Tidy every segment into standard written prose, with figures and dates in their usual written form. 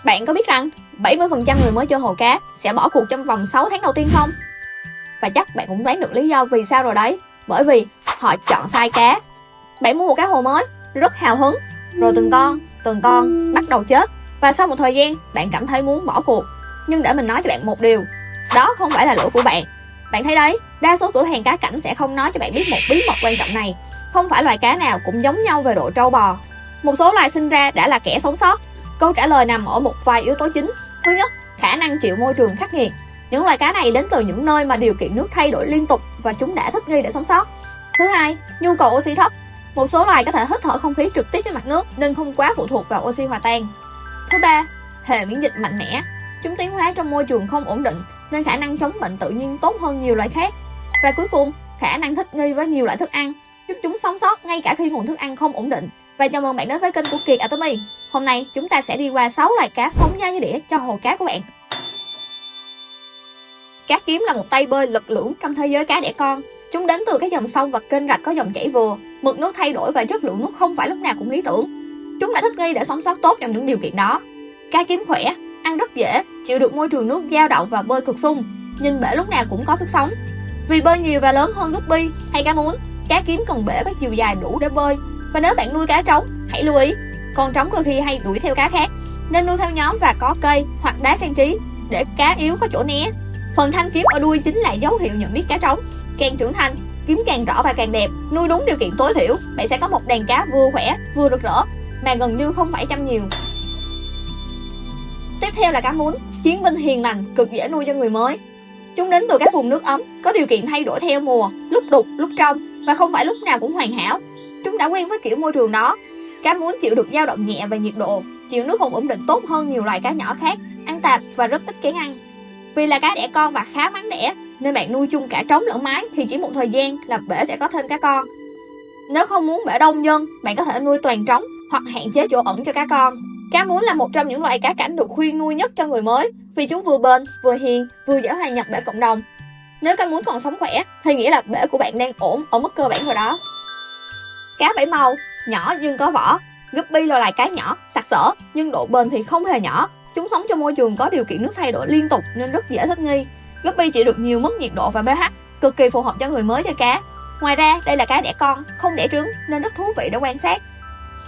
Bạn có biết rằng 70% người mới chơi hồ cá sẽ bỏ cuộc trong vòng 6 tháng đầu tiên không? Và chắc bạn cũng đoán được lý do vì sao rồi đấy. Bởi vì họ chọn sai cá. Bạn mua một cá hồ mới, rất hào hứng, rồi từng con bắt đầu chết. Và sau một thời gian, bạn cảm thấy muốn bỏ cuộc. Nhưng để mình nói cho bạn một điều, đó không phải là lỗi của bạn. Bạn thấy đấy, đa số cửa hàng cá cảnh sẽ không nói cho bạn biết một bí mật quan trọng này. Không phải loài cá nào cũng giống nhau về độ trâu bò. Một số loài sinh ra đã là kẻ sống sót. Câu trả lời nằm ở một vài yếu tố chính. Thứ nhất, khả năng chịu môi trường khắc nghiệt. Những loài cá này đến từ những nơi mà điều kiện nước thay đổi liên tục và chúng đã thích nghi để sống sót. Thứ hai, nhu cầu oxy thấp. Một số loài có thể hít thở không khí trực tiếp trên mặt nước nên không quá phụ thuộc vào oxy hòa tan. Thứ ba, hệ miễn dịch mạnh mẽ. Chúng tiến hóa trong môi trường không ổn định nên khả năng chống bệnh tự nhiên tốt hơn nhiều loài khác. Và cuối cùng, khả năng thích nghi với nhiều loại thức ăn, giúp chúng sống sót ngay cả khi nguồn thức ăn không ổn định. Và chào mừng bạn đến với kênh của Kiệt Atomy. Hôm nay chúng ta sẽ đi qua 6 loài cá sống nhai như đĩa cho hồ cá của bạn. Cá kiếm là một tay bơi lực lưỡng trong thế giới cá đẻ con. Chúng đến từ các dòng sông và kênh rạch có dòng chảy vừa, mực nước thay đổi và chất lượng nước không phải lúc nào cũng lý tưởng. Chúng đã thích nghi để sống sót tốt trong những điều kiện đó. Cá kiếm khỏe, ăn rất dễ, chịu được môi trường nước dao động và bơi cực sung, nhìn bể lúc nào cũng có sức sống. Vì bơi nhiều và lớn hơn guppy hay cá muốn, cá kiếm cần bể có chiều dài đủ để bơi. Và nếu bạn nuôi cá trống, hãy lưu ý, con trống đôi khi hay đuổi theo cá khác, nên nuôi theo nhóm và có cây hoặc đá trang trí để cá yếu có chỗ né. Phần thanh kiếm ở đuôi chính là dấu hiệu nhận biết cá trống. Càng trưởng thành, kiếm càng rõ và càng đẹp. Nuôi đúng điều kiện tối thiểu, bạn sẽ có một đàn cá vừa khỏe vừa rực rỡ mà gần như không phải chăm nhiều. Tiếp theo là cá muốn, chiến binh hiền lành, cực dễ nuôi cho người mới. Chúng đến từ các vùng nước ấm, có điều kiện thay đổi theo mùa, lúc đục, lúc trong và không phải lúc nào cũng hoàn hảo. Chúng đã quen với kiểu môi trường đó. Cá muốn chịu được dao động nhẹ về nhiệt độ, chịu nước không ổn định tốt hơn nhiều loài cá nhỏ khác, ăn tạp và rất ít kén ăn. Vì là cá đẻ con và khá vắng đẻ, nên bạn nuôi chung cả trống lẫn mái thì chỉ một thời gian là bể sẽ có thêm cá con. Nếu không muốn bể đông dân, bạn có thể nuôi toàn trống hoặc hạn chế chỗ ẩn cho cá con. Cá muốn là một trong những loài cá cảnh được khuyên nuôi nhất cho người mới vì chúng vừa bền, vừa hiền, vừa dễ hòa nhập bể cộng đồng. Nếu cá muốn còn sống khỏe thì nghĩa là bể của bạn đang ổn ở mức cơ bản rồi đó. Cá bảy màu, nhỏ nhưng có vỏ. Guppy là loài cá nhỏ, sặc sỡ nhưng độ bền thì không hề nhỏ. Chúng sống trong môi trường có điều kiện nước thay đổi liên tục nên rất dễ thích nghi. Guppy chịu được nhiều mức nhiệt độ và pH, cực kỳ phù hợp cho người mới chơi cá. Ngoài ra, đây là cá đẻ con, không đẻ trứng nên rất thú vị để quan sát.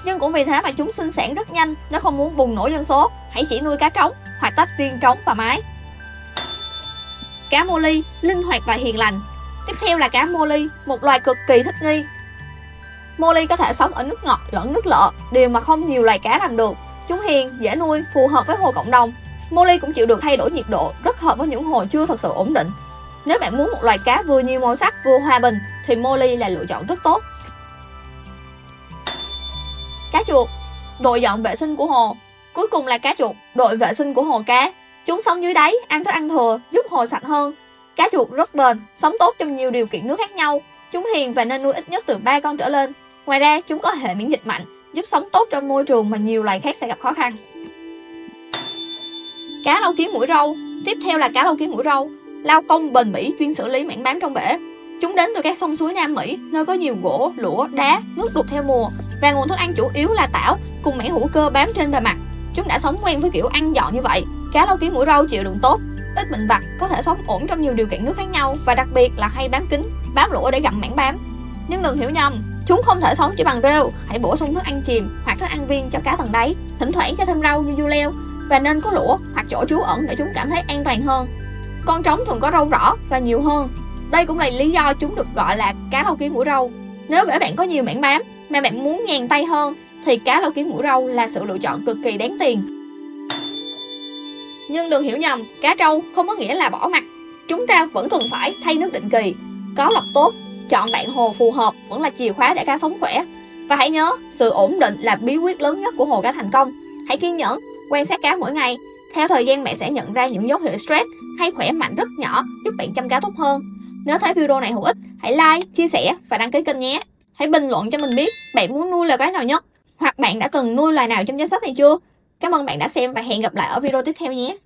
Nhưng cũng vì thế mà chúng sinh sản rất nhanh. Nếu không muốn bùng nổ dân số, hãy chỉ nuôi cá trống hoặc tách riêng trống và mái. Cá Molly, linh hoạt và hiền lành. Tiếp theo là cá Molly, một loài cực kỳ thích nghi. Molly có thể sống ở nước ngọt lẫn nước lợ, điều mà không nhiều loài cá làm được. Chúng hiền, dễ nuôi, phù hợp với hồ cộng đồng. Molly cũng chịu được thay đổi nhiệt độ, rất hợp với những hồ chưa thật sự ổn định. Nếu bạn muốn một loài cá vừa nhiều màu sắc vừa hòa bình thì Molly là lựa chọn rất tốt. Cá chuột, đội dọn vệ sinh của hồ. Cuối cùng là cá chuột, đội vệ sinh của hồ cá. Chúng sống dưới đáy, ăn thức ăn thừa, giúp hồ sạch hơn. Cá chuột rất bền, sống tốt trong nhiều điều kiện nước khác nhau. Chúng hiền và nên nuôi ít nhất từ 3 con trở lên. Ngoài ra, chúng có hệ miễn dịch mạnh, giúp sống tốt trong môi trường mà nhiều loài khác sẽ gặp khó khăn. Cá lau kiếm mũi râu. Tiếp theo là cá lau kiếm mũi râu, lao công bền bỉ chuyên xử lý mảng bám trong bể. Chúng đến từ các sông suối Nam Mỹ, nơi có nhiều gỗ, lũa, đá, nước đục theo mùa và nguồn thức ăn chủ yếu là tảo cùng mảng hữu cơ bám trên bề mặt. Chúng đã sống quen với kiểu ăn dọn như vậy. Cá lau kiếm mũi râu chịu đựng tốt, ít bệnh vặt, có thể sống ổn trong nhiều điều kiện nước khác nhau và đặc biệt là hay bám kín, bám lũa để gặm mảng bám. Nhưng đừng hiểu nhầm, chúng không thể sống chỉ bằng rêu. Hãy bổ sung thức ăn chìm hoặc thức ăn viên cho cá tầng đáy, thỉnh thoảng cho thêm rau như dưa leo và nên có lũa hoặc chỗ trú ẩn để chúng cảm thấy an toàn hơn. Con trống thường có râu rõ và nhiều hơn. Đây cũng là lý do chúng được gọi là cá lau kiếm mũi râu. Nếu bể bạn có nhiều mảng bám mà bạn muốn nhàn tay hơn thì cá lau kiếm mũi râu là sự lựa chọn cực kỳ đáng tiền. Nhưng đừng hiểu nhầm, cá trâu không có nghĩa là bỏ mặc. Chúng ta vẫn cần phải thay nước định kỳ, có lọc tốt, chọn bạn hồ phù hợp vẫn là chìa khóa để cá sống khỏe. Và hãy nhớ, sự ổn định là bí quyết lớn nhất của hồ cá thành công. Hãy kiên nhẫn, quan sát cá mỗi ngày. Theo thời gian bạn sẽ nhận ra những dấu hiệu stress hay khỏe mạnh rất nhỏ giúp bạn chăm cá tốt hơn. Nếu thấy video này hữu ích, hãy like, chia sẻ và đăng ký kênh nhé. Hãy bình luận cho mình biết bạn muốn nuôi loài cá nào nhất, hoặc bạn đã từng nuôi loài nào trong danh sách này chưa. Cảm ơn bạn đã xem và hẹn gặp lại ở video tiếp theo nhé.